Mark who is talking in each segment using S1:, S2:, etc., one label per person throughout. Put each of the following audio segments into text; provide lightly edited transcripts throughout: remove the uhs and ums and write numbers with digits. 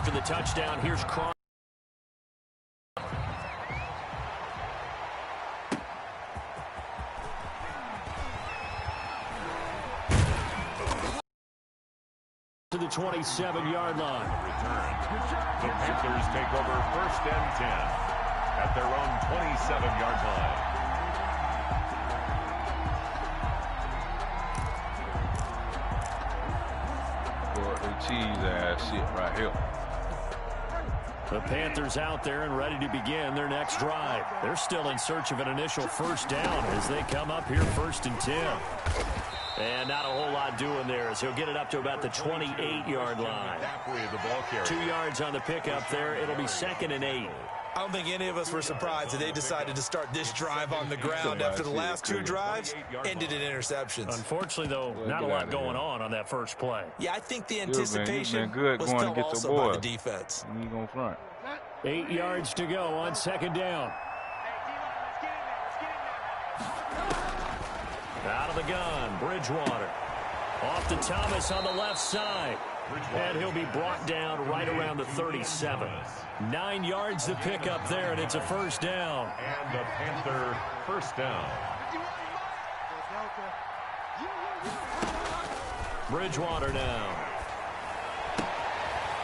S1: after the touchdown. Here's Cross. To the 27-yard line.
S2: The Panthers take over 1st and 10 at their own 27-yard line.
S3: Cheese ass shit right here.
S1: The Panthers out there and ready to begin their next drive. They're still in search of an initial first down as they come up here 1st and 10. And not a whole lot doing there as he'll get it up to about the 28-yard line. 2 yards on the pickup there. It'll be 2nd and 8.
S4: I don't think any of us were surprised that they decided to start this drive on the ground after the last 2 drives ended in interceptions.
S1: Unfortunately, though, not a lot going on that first play.
S4: Yeah, I think the anticipation was felt also by the defense.
S1: 8 yards to go on 2nd down. Out of the gun, Bridgewater. Off to Thomas on the left side. And he'll be brought down right around the 37. 9 yards to pick up there, and it's a first down.
S2: And the Panther first down.
S1: Bridgewater now.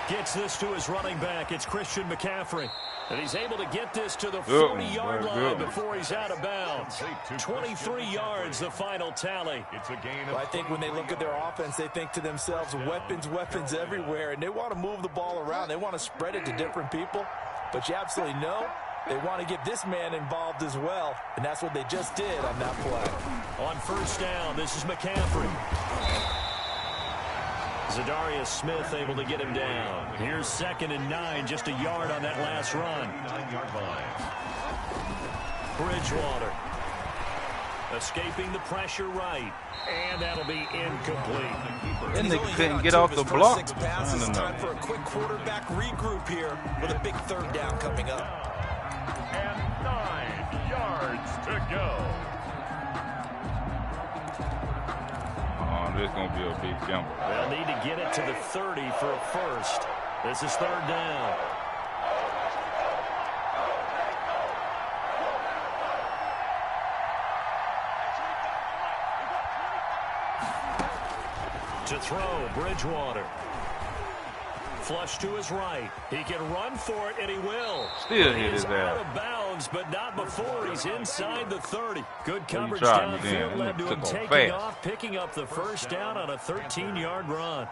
S1: Gets this to his running back. It's Christian McCaffrey. And he's able to get this to the 40-yard line before he's out of bounds. 23 yards, the final tally.
S2: It's a gain of
S4: I think when they look at their offense, they think to themselves, weapons, weapons everywhere. And they want to move the ball around. They want to spread it to different people. But you absolutely know they want to get this man involved as well. And that's what they just did on that play.
S1: On first down, this is McCaffrey. Zadarius Smith able to get him down. Here's 2nd and 9, just a yard on that last run.
S2: 9-yard line.
S1: Bridgewater escaping the pressure right, and that'll be incomplete.
S3: And they couldn't get off the block.
S4: 6 passes. It's time for a quick quarterback regroup here with a big 3rd down coming up.
S2: And 9 yards to go.
S3: It's going to be a big gamble.
S1: They'll need to get it to the 30 for a first. This is 3rd down. To throw, Bridgewater. Flush to his right. He can run for it, and he will.
S3: Still hit his ass.
S1: Out of bounds, but not before he's inside the 30. Good coverage downfield led to him taking off, picking up the first down on a 13-yard run.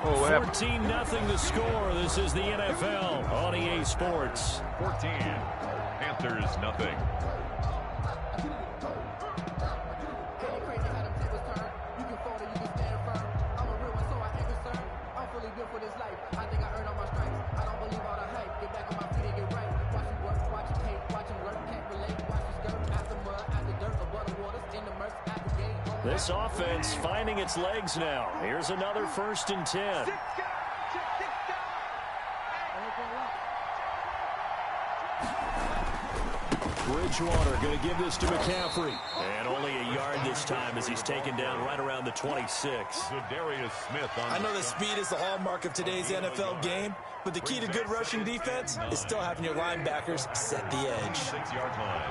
S3: Oh,
S1: 14-0 the score. This is the NFL on EA Sports.
S2: 14. Panthers nothing.
S1: This offense finding its legs now. Here's another 1st and 10. Bridgewater going to give this to McCaffrey. And only a yard this time as he's taken down right around the 26.
S2: Zadarius Smith on
S4: I know that speed is the hallmark of today's NFL game, but the key to good rushing defense is still having your linebackers set the edge.
S2: 6-yard line.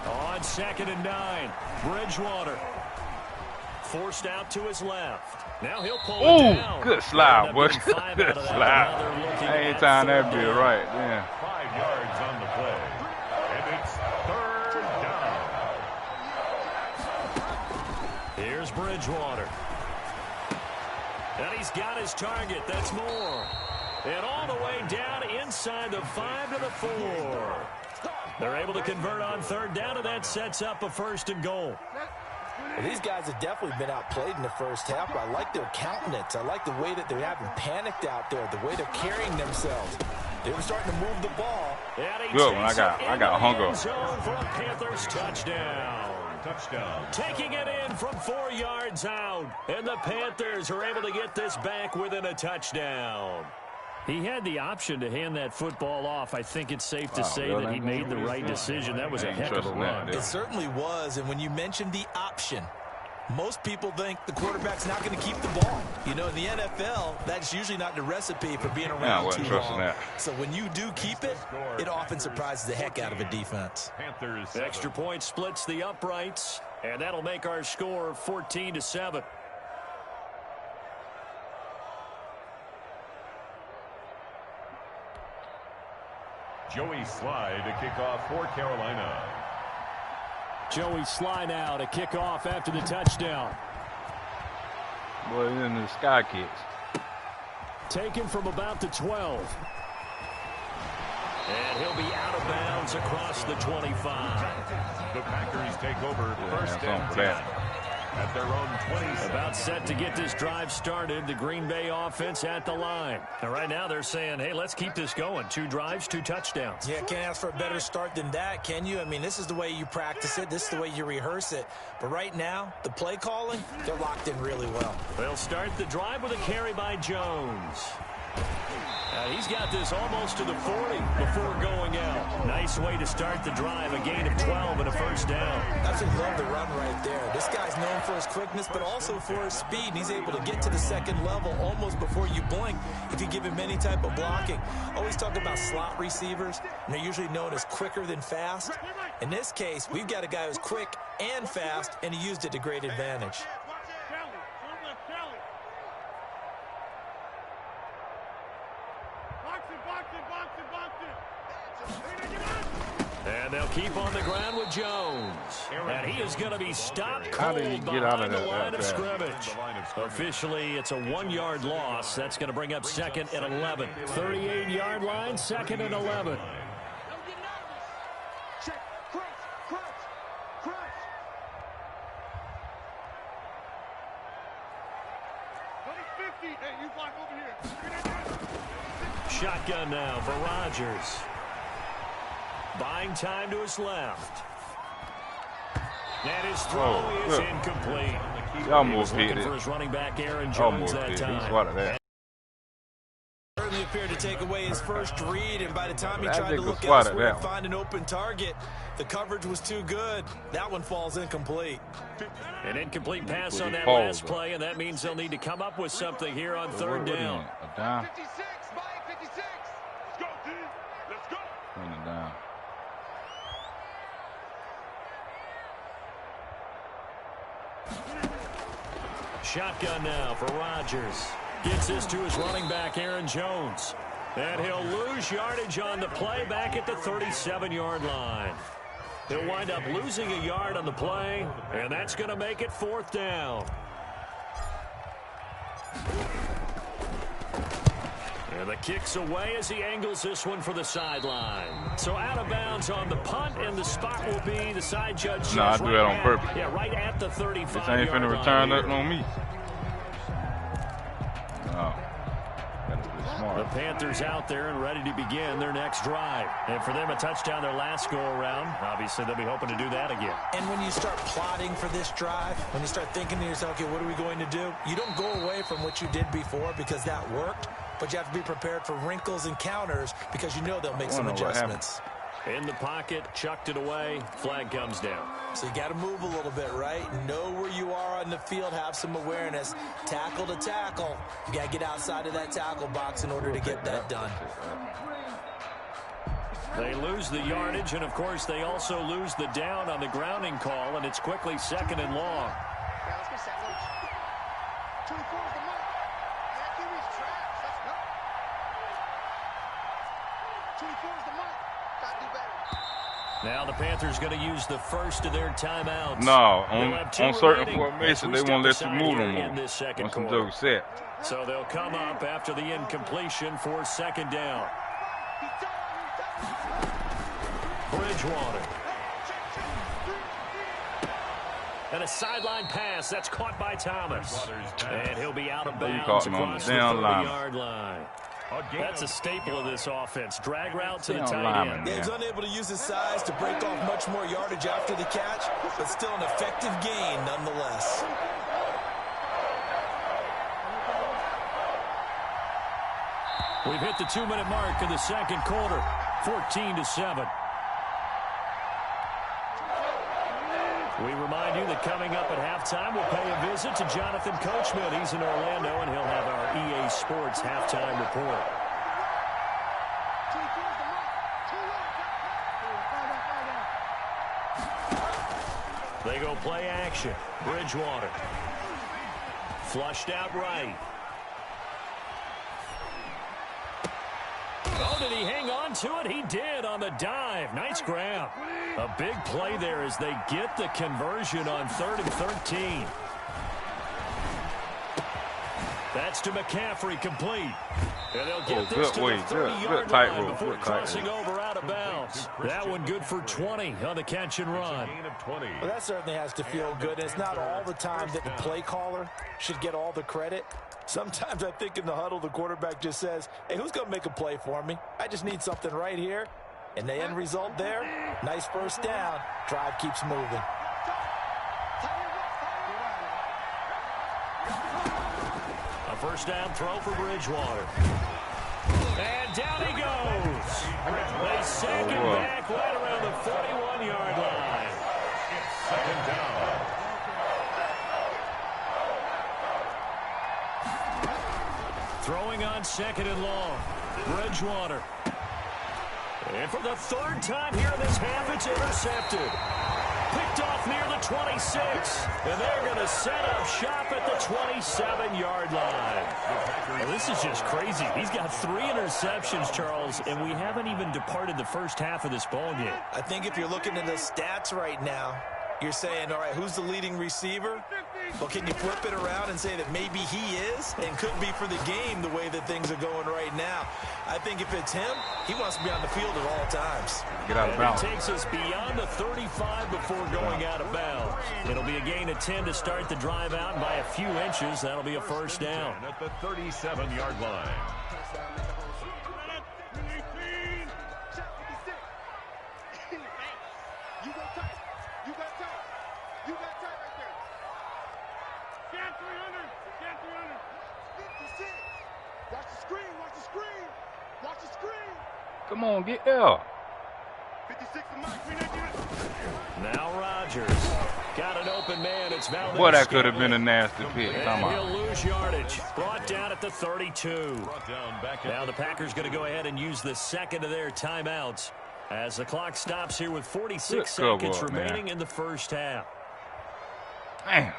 S1: On 2nd and 9, Bridgewater forced out to his left. Now he'll pull it down.
S3: Good slide, boy. Good slide. Anytime that be right. Yeah.
S2: 5 yards on the play. And it's 3rd down.
S1: Here's Bridgewater. And he's got his target. That's Moore. And all the way down inside the 5 to the 4. They're able to convert on 3rd down, and that sets up a 1st and goal.
S4: Well, these guys have definitely been outplayed in the first half, but I like their countenance. I like the way that they haven't panicked out there, the way they're carrying themselves. They were starting to move the ball.
S3: Good one. I got hunger.
S1: Zone for a Panthers touchdown.
S2: Touchdown.
S1: Taking it in from 4 yards out. And the Panthers are able to get this back within a touchdown. He had the option to hand that football off. I think it's safe to say that he made the right decision. That was a heck of a run.
S4: It certainly was. And when you mentioned the option, most people think the quarterback's not going to keep the ball. You know, in the NFL, that's usually not the recipe for being around too long. So when you do keep it, it often surprises the heck out of a defense.
S2: Panthers.
S1: Extra point splits the uprights, and that'll make our score 14-7.
S2: Joey Slye to kick off for Carolina.
S1: Joey Slye now to kick off after the touchdown.
S3: Boy, in the sky kicks.
S1: Taken from about the 12. And he'll be out of bounds across the 25.
S2: The Packers take over first and 10. At their own 27.
S1: About set to get this drive started. The Green Bay offense at the line. And right now they're saying, hey, let's keep this going. 2 drives, 2 touchdowns.
S4: Yeah, can't ask for a better start than that, can you? I mean, this is the way you practice it. This is the way you rehearse it. But right now, the play calling, they're locked in really well.
S1: They'll start the drive with a carry by Jones. He's got this almost to the 40 before going out. Nice way to start the drive. A gain of 12 and a first down.
S4: That's a love the run right there. This guy's known for his quickness, but also for his speed. And he's able to get to the second level almost before you blink if you give him any type of blocking. Always talk about slot receivers, and they're usually known as quicker than fast. In this case, we've got a guy who's quick and fast, and he used it to great advantage.
S1: And they'll keep on the ground with Jones. And he is going to be stopped cold behind the line of scrimmage. Officially, it's a 1-yard loss. That's going to bring up second and 11. 38-yard line, second and 11. Shotgun now for Rodgers. Buying time to his left. And his throw is incomplete.
S3: He almost
S1: looking
S3: hit it.
S1: For his running back, Aaron Jones, that time.
S3: He swatted that.
S4: Certainly appeared to take away his first read, and by the time he tried to look elsewhere and find an open target, the coverage was too good. That one falls incomplete.
S1: An incomplete pass on that last play, and that means they'll need to come up with something here on third down.
S3: A down. 56, Mike, 56. Let's go, D. Let's go. Bring it down.
S1: Shotgun now for Rodgers. Gets this to his running back, Aaron Jones. And he'll lose yardage on the play back at the 37-yard line. He'll wind up losing a yard on the play, and that's going to make it fourth down. And the kick's away as he angles this one for the sideline. So out of bounds on the punt, and the spot will be the side judge.
S3: No, I do that on purpose.
S1: Yeah, right at the 35-yard line.
S3: This ain't finna return nothing on me. No.
S1: The Panthers out there and ready to begin their next drive. And for them, a touchdown their last go-around. Obviously, they'll be hoping to do that again.
S4: And when you start plotting for this drive, when you start thinking to yourself, okay, what are we going to do? You don't go away from what you did before because that worked, but you have to be prepared for wrinkles and counters because you know they'll make some adjustments.
S1: In the pocket, chucked it away, flag comes down.
S4: So you got to move a little bit, right? Know where you are on the field, have some awareness. Tackle to tackle. You got to get outside of that tackle box in order to get that done.
S1: They lose the yardage, and of course they also lose the down on the grounding call, and it's quickly second and long. Now the Panthers going to use the first of their timeouts.
S3: No, on certain formations, they won't let you move no more. Once the joke's set.
S1: So they'll come up after the incompletion for second down. Bridgewater. And a sideline pass. That's caught by Thomas. And he'll be out of bounds across the 30-yard line. That's a staple of this offense. Drag route to the tight end.
S4: Yeah, he's unable to use his size to break off much more yardage after the catch, but still an effective gain nonetheless.
S1: We've hit the 2-minute mark in the second quarter, 14-7. We remind you that coming up at halftime, we'll pay a visit to Jonathan Coachman. He's in Orlando, and he'll have our EA Sports halftime report. They go play action. Bridgewater. Flushed out right. Oh, did he hang on to it? He did on the dive. Nice grab. A big play there as they get the conversion on 3rd and 13. That's to McCaffrey, complete. And they'll get this to the 30-yard line before crossing over out of bounds. That one good for 20 on the catch and run.
S4: Well, that certainly has to feel good. And it's not all the time that the play caller should get all the credit. Sometimes I think in the huddle, the quarterback just says, hey, who's going to make a play for me? I just need something right here. And the end result there, nice first down. Drive keeps moving.
S1: A first down throw for Bridgewater. And down he goes. They sack him back right around the 41-yard line.
S2: It's second down.
S1: Throwing on 2nd and long. Bridgewater. And for the 3rd time here in this half, it's intercepted. Picked off near the 26. And they're going to set up shop at the 27-yard line. Well, this is just crazy. He's got 3 interceptions, Charles, and we haven't even departed the first half of this ballgame.
S4: I think if you're looking at the stats right now, you're saying, all right, who's the leading receiver? Well, can you flip it around and say that maybe he is and could be for the game the way that things are going right now? I think if it's him, he wants to be on the field at all times.
S3: Get out of bounds.
S1: It takes us beyond the 35 before going out of bounds. It'll be a gain of 10 to start the drive out, and by a few inches, that'll be a first down.
S2: At the 37-yard line.
S3: Come on, get there.
S1: Now Rodgers. Got an open man. It's Valdez.
S3: Boy, that could have been a nasty pick.
S1: And he'll lose yardage. Brought down at the 32. Now the Packers going to go ahead and use the second of their timeouts as the clock stops here with 46 seconds remaining in the first half.
S3: Man.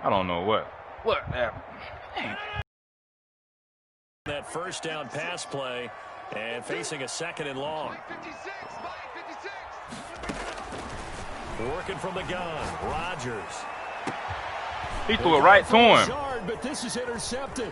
S3: I don't know what happened.
S1: That first down pass play and facing a 2nd and long. Working from the gun, Rodgers.
S3: He threw it right to him.
S1: But this is intercepted.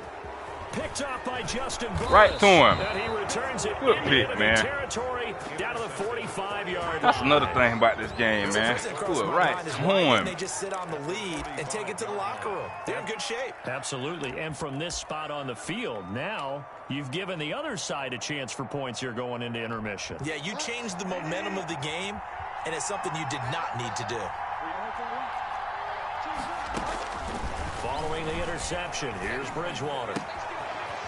S1: Picked off by Justin Burris.
S3: Right to him.
S1: And he returns it
S3: Good
S1: into
S3: pick, man.
S1: territory down to the 45-yard line.
S3: That's another thing about this game, man. Threw it right to him.
S4: They just sit on the lead and take it to the locker room. They're in good shape.
S1: Absolutely. And from this spot on the field, now you've given the other side a chance for points here going into intermission.
S4: Yeah, you changed the momentum of the game, and it's something you did not need to do.
S1: Following the interception, here's Bridgewater.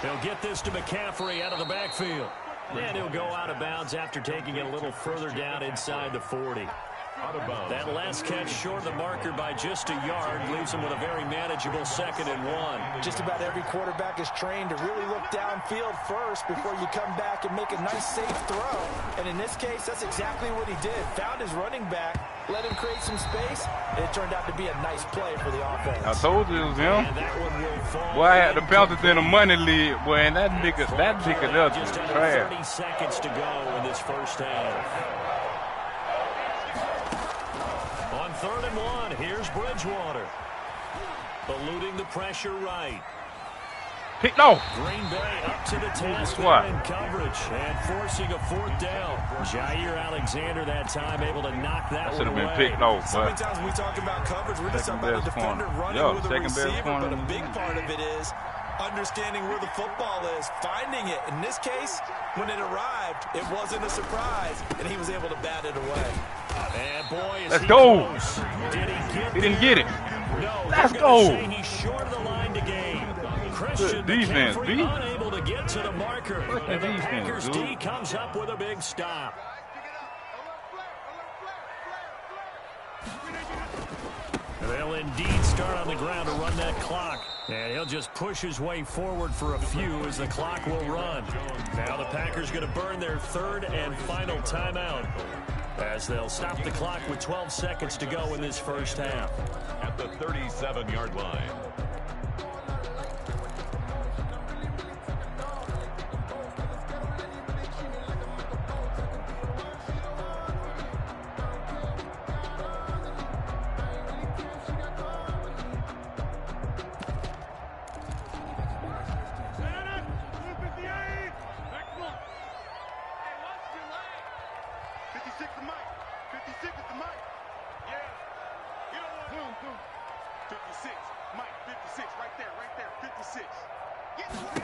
S1: He'll get this to McCaffrey out of the backfield. And he'll go out of bounds after taking it a little further down inside the 40. That last catch short of the marker by just a yard leaves him with a very manageable 2nd and 1.
S4: Just about every quarterback is trained to really look downfield first before you come back and make a nice, safe throw. And in this case, that's exactly what he did. Found his running back, let him create some space, and it turned out to be a nice play for the offense.
S3: I told you it was him.
S1: And that one will fall.
S3: Boy, I had the Panthers in a money lead, boy, and that nigga there
S1: just
S3: was
S1: under
S3: trash.
S1: 30 seconds to go in this first half. On 3rd and 1, here's Bridgewater. Eluding the pressure right.
S3: Pick no.
S1: Green Bay up to the task in coverage and forcing a 4th down. Jair Alexander that time able to knock that one away.
S3: Should have been picked off.
S4: So many times when we talk about coverage, we're just talking about a defender running with a receiver, but a big part of it is understanding where the football is, finding it. In this case, when it arrived, it wasn't a surprise, and he was able to bat it away.
S1: And boy,
S3: let's go.
S1: Did
S3: he didn't get it.
S1: No,
S3: let's go.
S1: He's short of the line to gain. Christian
S3: defense, B.
S1: Unable to get to the marker. And the Packers D comes up with a big stop. They'll indeed start on the ground to run that clock. And he'll just push his way forward for a few as the clock will run. Now the Packers going to burn their 3rd and final timeout as they'll stop the clock with 12 seconds to go in this first half.
S2: At the 37-yard line.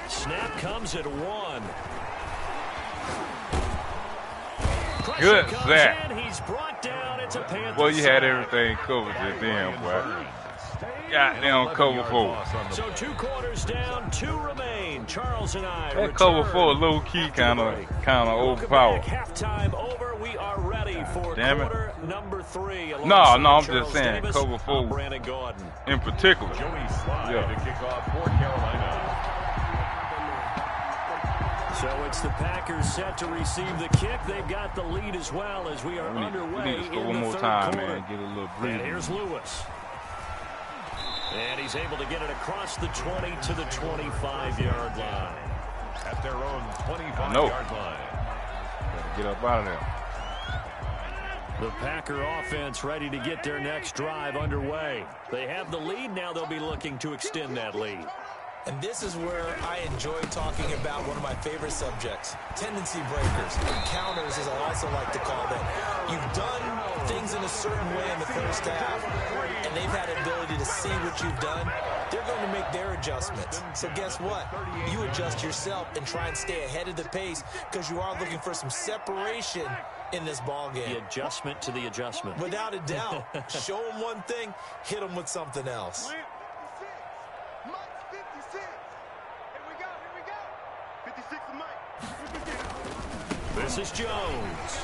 S1: Snap comes at 1.
S3: Good sack.
S1: He's brought down. It's a Panther.
S3: Well, you had everything covered just then, boy. Goddamn cover 4.
S1: So 2 quarters down, 2 remain. Charles and I.
S3: That cover 4 low key kind of overpowered.
S1: Halftime over. We are ready for quarter number 3.
S3: No, I'm just saying cover 4
S1: Brandon Gordon
S3: in particular.
S2: Joey Slye to kick off for Carolina.
S1: So it's the Packers set to receive the kick. They've got the lead as well as we are underway.
S3: We need to score
S1: in
S3: one
S1: the
S3: more
S1: 3rd
S3: time,
S1: quarter.
S3: man. Get a little breather.
S1: And here's Lewis. And he's able to get it across the 20 to the 25-yard line.
S2: At their own 25-yard line.
S3: Gotta get up out of there.
S1: The Packer offense ready to get their next drive underway. They have the lead. Now they'll be looking to extend that lead.
S4: And this is where I enjoy talking about one of my favorite subjects, tendency breakers, counters as I also like to call them. You've done things in a certain way in the first half, and they've had the ability to see what you've done. They're going to make their adjustments. So guess what? You adjust yourself and try and stay ahead of the pace because you are looking for some separation in this ball game.
S1: The adjustment to the adjustment.
S4: Without a doubt. Show them one thing, hit them with something else.
S1: This is Jones.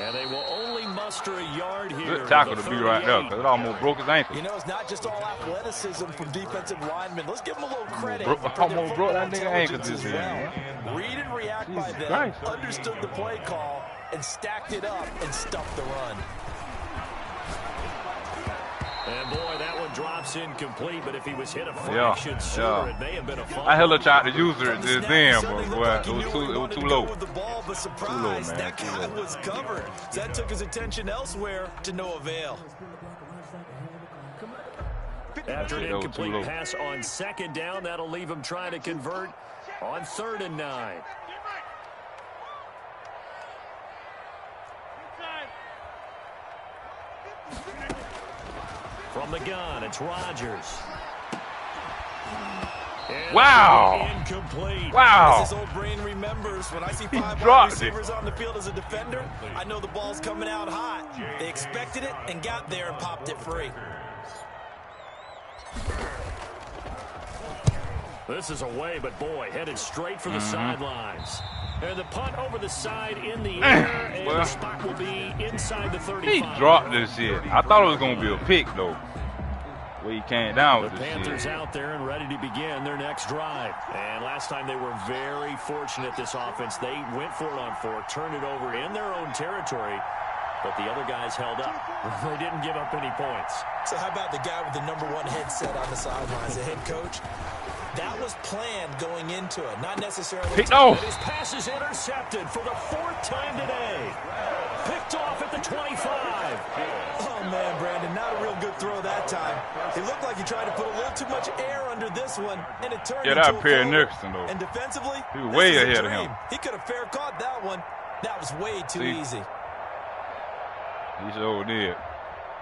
S1: And they will only muster a yard here.
S3: Good tackle to be right there because it almost broke his ankle.
S4: You know, it's not just all athleticism from defensive linemen. Let's give them a little credit.
S3: Almost broke that nigga ankle this year.
S4: Well. Read and react by them, understood the play call, and stacked it up and stuffed the run.
S1: And boy, that one drops incomplete, but if he was hit a fraction sooner, it may have been a fumble.
S3: I hella tried to use it just then, but boy, it was too low.
S4: The ball, but surprise, man. That guy was covered. So that took his attention elsewhere to no avail.
S1: After an incomplete pass on 2nd down, that'll leave him trying to convert on 3rd and 9. From the gun, it's Rodgers. And
S3: wow.
S1: Incomplete.
S3: Wow.
S4: As his old brain remembers, when I see 5 wide receivers on the field as a defender, I know the ball's coming out hot. They expected it and got there and popped it free.
S1: This is away, but boy, headed straight for the sidelines. And the punt over the side in the air, and the spot will be inside the 35.
S3: He dropped this shit. I thought it was going to be a pick, though. Where he came down with this shit.
S1: The Panthers out there and ready to begin their next drive. And last time they were very fortunate, this offense. They went for it on 4, turned it over in their own territory, but the other guys held up. They didn't give up any points.
S4: So how about the guy with the #1 headset on the sidelines, the head coach? That was planned going into it, not necessarily.
S1: His pass is intercepted for the 4th time today. Picked off at the 25.
S4: Oh, man, Brandon, not a real good throw that time. It looked like he tried to put a little too much air under this one, and it turned into a
S3: Perry Nixon, though.
S4: And defensively,
S3: he was way ahead of
S4: dream.
S3: him.
S4: He could have fair caught that one. That was way too easy.
S3: He sure did.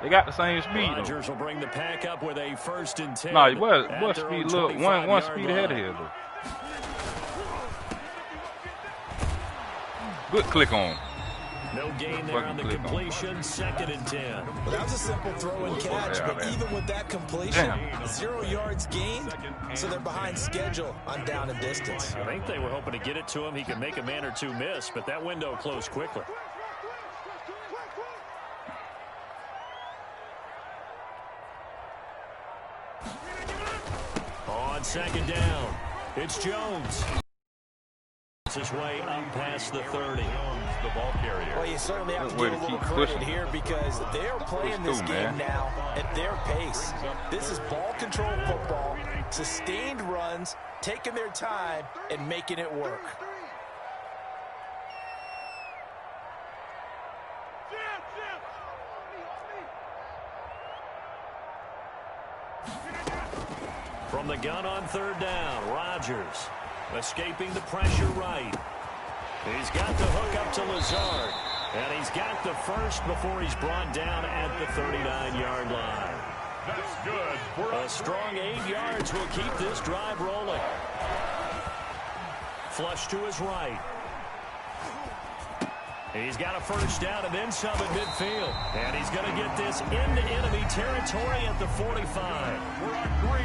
S3: They got the same speed.
S1: Rodgers will bring the pack up with a 1st and 10.
S3: No, what speed? Look, one speed ahead of him, though. Good click on.
S1: No gain there on the completion. 2nd and 10.
S4: Well, that was a simple throw and catch, but even with that completion, 0 yards gained, so they're behind schedule on down and distance.
S1: I think they were hoping to get it to him. He could make a man or two miss, but that window closed quickly. On 2nd down, it's Jones. His way up past the 30.
S2: The ball carrier.
S4: Well, you certainly have to give a little credit here because they're playing this game now at their pace. This is ball control football, sustained runs, taking their time and making it work.
S1: From the gun on 3rd down, Rodgers escaping the pressure right. He's got the hook up to Lazard, and he's got the first before he's brought down at the 39-yard line.
S2: That's good.
S1: A strong 8 yards will keep this drive rolling. Flush to his right. He's got a 1st down and then some at midfield. And he's going to get this into enemy territory at the 45.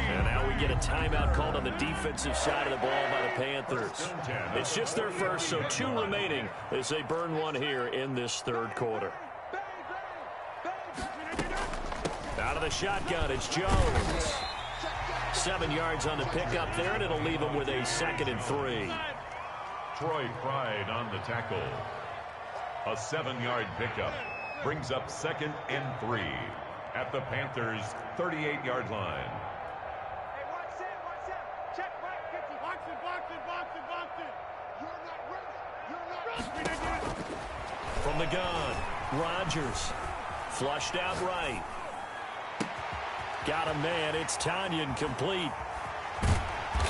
S1: And now we get a timeout called on the defensive side of the ball by the Panthers. It's just their first, so 2 remaining as they burn one here in this 3rd quarter. Out of the shotgun, it's Jones. 7 yards on the pickup there, and it'll leave him with a 2nd and 3.
S2: Troy Pride on the tackle. A 7-yard pickup brings up 2nd and 3 at the Panthers' 38-yard line.
S5: Hey, watch it. Check right, 50. Box it. You're not ready.
S1: From the gun, Rodgers. Flushed out right. Got a man. It's Tanyan complete.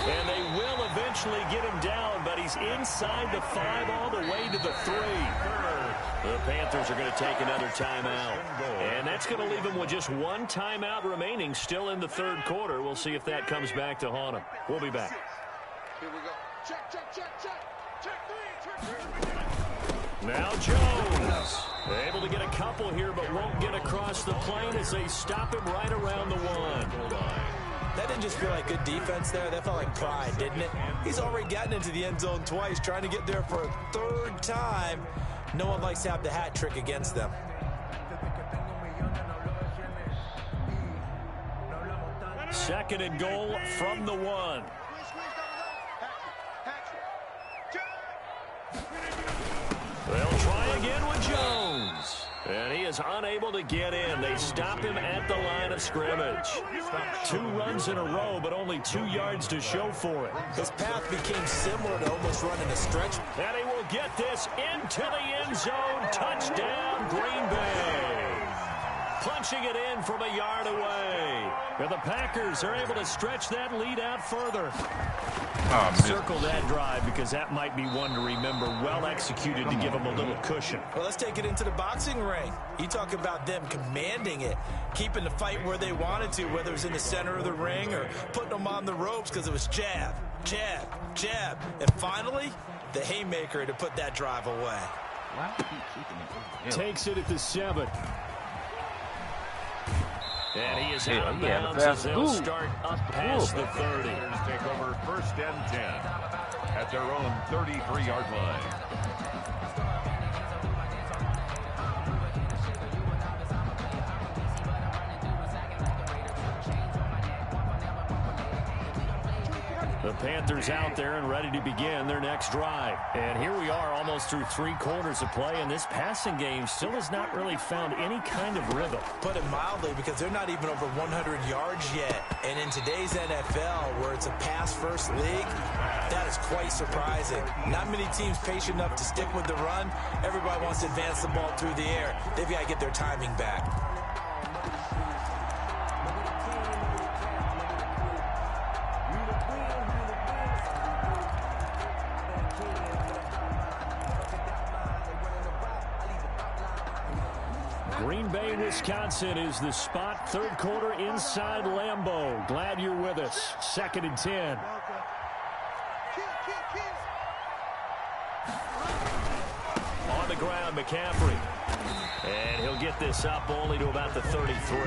S1: And they will eventually get him down, but he's inside the 5 all the way to the 3. The Panthers are going to take another timeout. And that's going to leave them with just 1 timeout remaining still in the 3rd quarter. We'll see if that comes back to haunt them. We'll be back.
S5: Here we go. Check. Check 3.
S1: Now Jones. Able to get a couple here, but won't get across the plane as they stop him right around the 1.
S4: That didn't just feel like good defense there. That felt like pride, didn't it? He's already gotten into the end zone twice, trying to get there for a 3rd time. No one likes to have the hat trick against them.
S1: Second and goal from the 1. They'll try again with Jones. And he is unable to get in. They stop him at the line of scrimmage. 2 runs in a row, but only 2 yards to show for it.
S4: His path became similar to almost running a stretch.
S1: And he will get this into the end zone. Touchdown, Green Bay. Punching it in from a yard away. And the Packers are able to stretch that lead out further. Circle that drive because that might be one to remember. Well executed to give them a little cushion.
S4: Well, let's take it into the boxing ring. You talk about them commanding it, keeping the fight where they wanted to, whether it was in the center of the ring or putting them on the ropes because it was jab, jab, jab. And finally, the haymaker to put that drive away.
S1: Takes it at the 7. And he is out of bounds as they'll start up past the 30.
S2: Take over 1st and 10 at their own 33-yard line.
S1: The Panthers out there and ready to begin their next drive. And here we are almost through 3 quarters of play, and this passing game still has not really found any kind of rhythm.
S4: Put it mildly, because they're not even over 100 yards yet. And in today's NFL, where it's a pass-first league, that is quite surprising. Not many teams patient enough to stick with the run. Everybody wants to advance the ball through the air. They've got to get their timing back.
S1: Green Bay, Wisconsin is the spot. Third quarter inside Lambeau. Glad you're with us. 2nd and 10. On the ground, McCaffrey. And he'll get this up only to about the 33.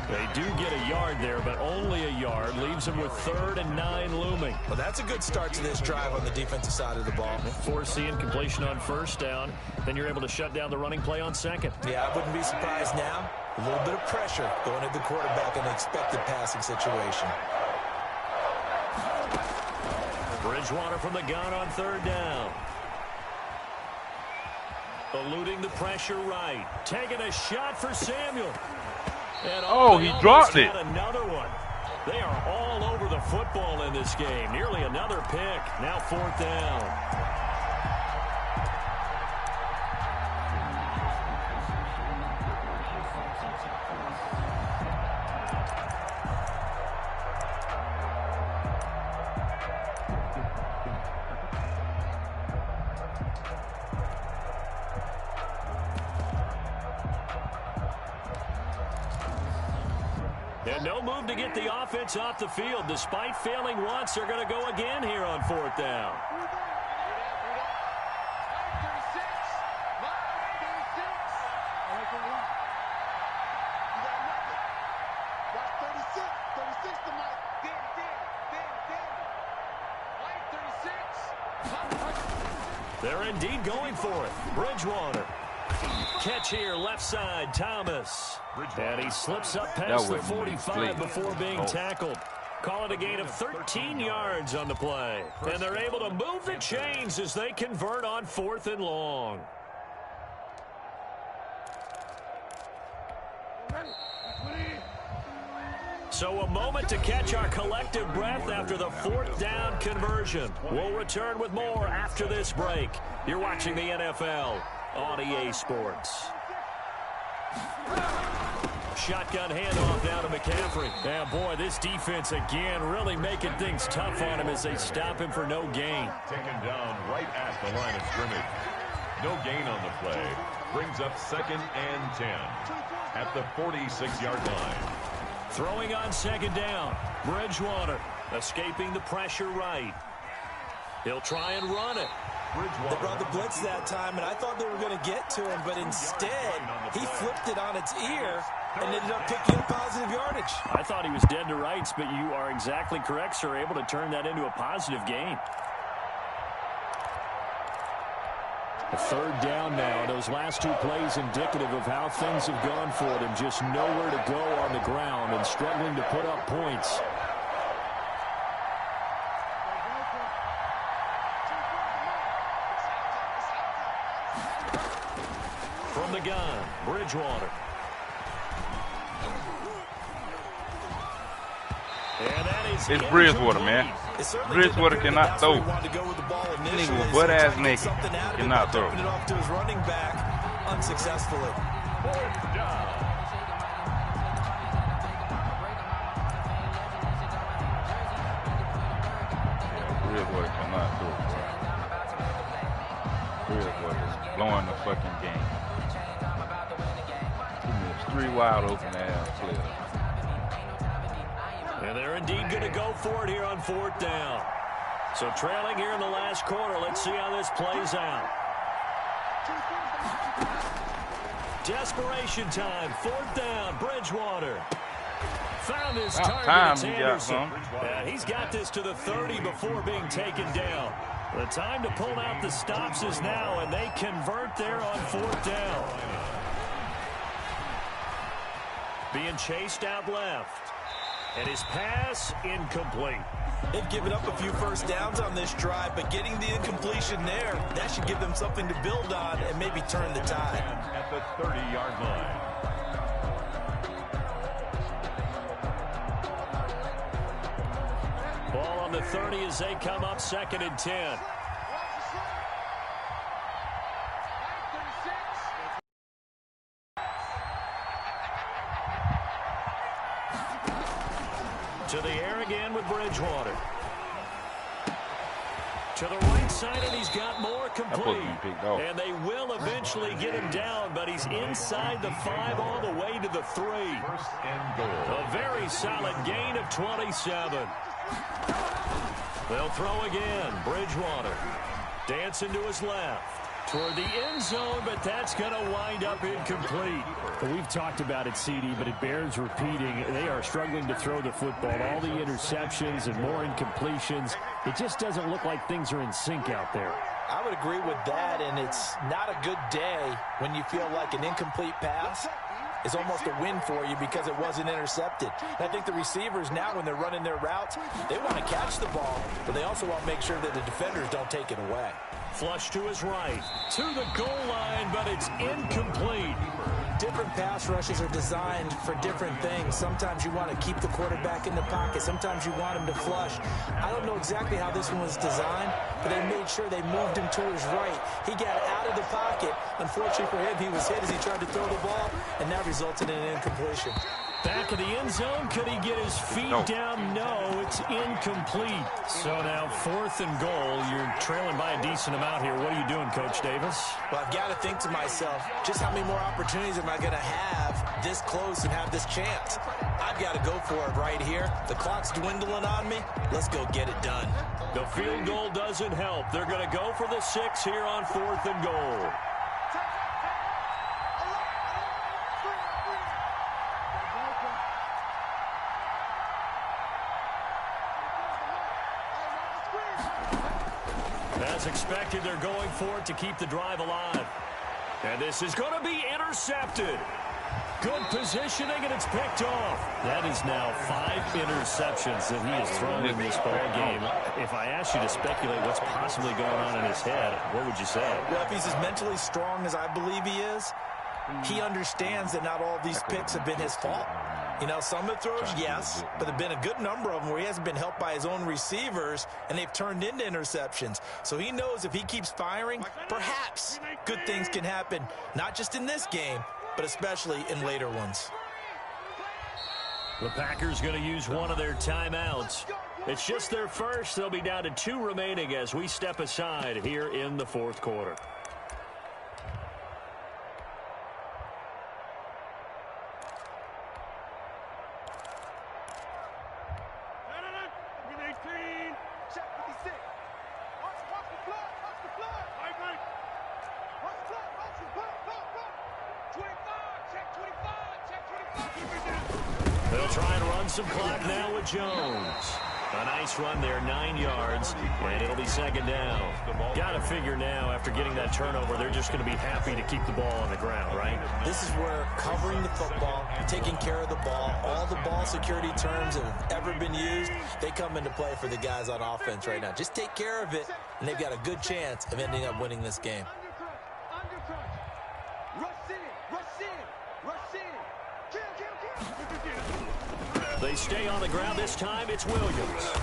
S1: They do get a yard there, but only a yard. Leaves them with 3rd and 9 looming.
S4: Well, that's a good start to this drive on the defensive side of the ball.
S1: Force the incompletion on 1st down. Then you're able to shut down the running play on 2nd.
S4: Yeah, I wouldn't be surprised now. A little bit of pressure going at the quarterback in an expected passing situation.
S1: Bridgewater from the gun on 3rd down. Eluding the pressure right. Taking a shot for Samuel. And
S3: he dropped it.
S1: Another one. They are all over the football in this game. Nearly another pick. Now 4th down. And no move to get the offense off the field. Despite failing once, they're going to go again here on 4th down. They're indeed going for it. Bridgewater. Catch here, left side, Thomas. And he slips up past the 45 before being tackled. Call it a gain of 13 yards on the play. And they're able to move the chains as they convert on 4th and long. So a moment to catch our collective breath after the 4th down conversion. We'll return with more after this break. You're watching the NFL on EA Sports. Shotgun handoff now to McCaffrey. And boy, this defense again really making things tough on him as they stop him for no gain.
S2: Taken down right at the line of scrimmage. No gain on the play. Brings up 2nd and 10 at the 46-yard line.
S1: Throwing on 2nd down. Bridgewater escaping the pressure right. He'll try and run it.
S4: They brought the blitz that time, and I thought they were going to get to him, but instead he flipped it on its ear and ended up picking up positive yardage.
S1: I thought he was dead to rights, but you are exactly correct, sir. Able to turn that into a positive gain. A 3rd down now. Those last 2 plays indicative of how things have gone for them. Just nowhere to go on the ground and struggling to put up points. From the gun, Bridgewater. And that is
S3: it's Bridgewater, man. Bridgewater cannot throw. Nigga with butt ass naked cannot throw.
S4: It off to his running back unsuccessfully.
S2: 4th down.
S3: Bridgewater cannot throw. Bridgewater is blowing the fucking game. He missed 3 wide open ass plays.
S1: And they're indeed going to go for it here on 4th down. So trailing here in the last quarter. Let's see how this plays out. Desperation time. 4th down. Bridgewater. Found his target. It's Anderson. And he's got this to the 30 before being taken down. The time to pull out the stops is now, and they convert there on 4th down. Being chased out left. And his pass incomplete.
S4: They've given up a few 1st downs on this drive, but getting the incompletion there, that should give them something to build on and maybe turn the tide.
S2: At the 30-yard line.
S1: Ball on the 30 as they come up 2nd and 10. To the air again with Bridgewater. To the right side, and he's got more complete. And they will eventually get him down, but he's inside the 5 all the way to the 3.
S2: First and goal.
S1: A very solid gain of 27. They'll throw again. Bridgewater dancing to his left. Toward the end zone, but that's going to wind up incomplete.
S6: Well, we've talked about it, CD, but it bears repeating. They are struggling to throw the football. All the interceptions and more incompletions. It just doesn't look like things are in sync out there.
S4: I would agree with that, and it's not a good day when you feel like an incomplete pass is almost a win for you because it wasn't intercepted. And I think the receivers now, when they're running their routes, they want to catch the ball, but they also want to make sure that the defenders don't take it away.
S1: Flush to his right, to the goal line, but it's incomplete.
S4: Different pass rushes are designed for different things. Sometimes you want to keep the quarterback in the pocket. Sometimes you want him to flush. I don't know exactly how this one was designed, but they made sure they moved him to his right. He got out of the pocket. Unfortunately for him, he was hit as he tried to throw the ball, and that resulted in an incompletion.
S1: Back of the end zone. Could he get his feet down? No, it's incomplete. So now 4th and goal. You're trailing by a decent amount here. What are you doing, Coach Davis?
S4: Well, I've got to think to myself, just how many more opportunities am I going to have this close and have this chance? I've got to go for it right here. The clock's dwindling on me. Let's go get it done.
S1: The field goal doesn't help. They're going to go for the 6 here on 4th and goal. As expected, they're going for it to keep the drive alive. And this is going to be intercepted. Good positioning, and it's picked off. That is now 5 interceptions that he has thrown in this ball game. If I asked you to speculate what's possibly going on in his head, what would you say?
S4: Well, if he's as mentally strong as I believe he is, he understands that not all of these picks have been his fault. You know, some of the throws, yes, but there have been a good number of them where he hasn't been helped by his own receivers, and they've turned into interceptions. So he knows if he keeps firing, perhaps good things can happen, not just in this game, but especially in later ones.
S1: The Packers going to use one of their timeouts. It's just their first. They'll be down to 2 remaining as we step aside here in the 4th quarter. They'll try and run some clock now with Jones. A nice run there, 9 yards, and it'll be 2nd down. Got to figure now, after getting that turnover, they're just going to be happy to keep the ball on the ground, right?
S4: This is where covering the football, taking care of the ball, all the ball security terms that have ever been used, they come into play for the guys on offense right now. Just take care of it, and they've got a good chance of ending up winning this game.
S1: They stay on the ground. This time it's Williams.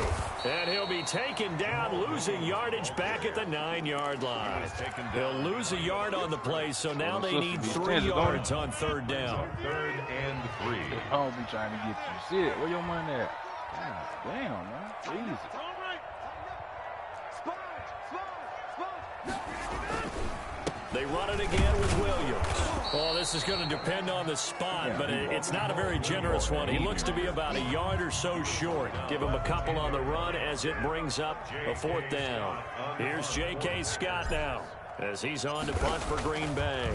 S1: And he'll be taken down, losing yardage back at the 9-yard line. They'll lose a yard on the play, so now they need 3 yards on 3rd down.
S2: 3rd and 3.
S3: I don't be trying to get you. See it. Where your money at? God damn, man. Jesus.
S1: They run it again with Williams. Well, this is going to depend on the spot, but it's not a very generous one. He looks to be about a yard or so short. Give him a couple on the run as it brings up a 4th down. Here's J.K. Scott now as he's on to punt for Green Bay.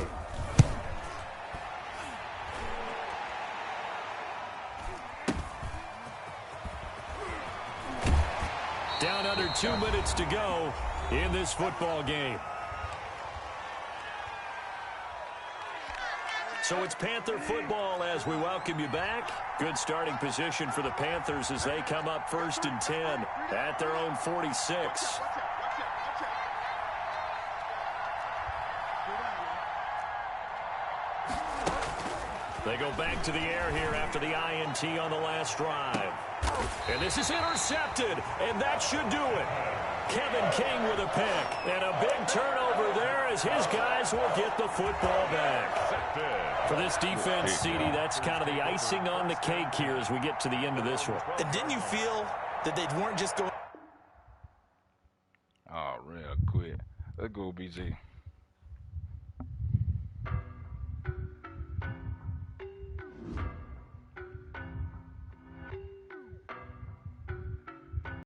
S1: Down under 2 minutes to go in this football game. So it's Panther football as we welcome you back. Good starting position for the Panthers as they come up 1st and 10 at their own 46. They go back to the air here after the INT on the last drive. And this is intercepted, and that should do it. Kevin King with a pick, and a big turnover there as his guys will get the football back. For this defense, CD, that's kind of the icing on the cake here as we get to the end of this one.
S4: And didn't you feel that they weren't just going...
S3: Oh, real quick. Let's go, BG.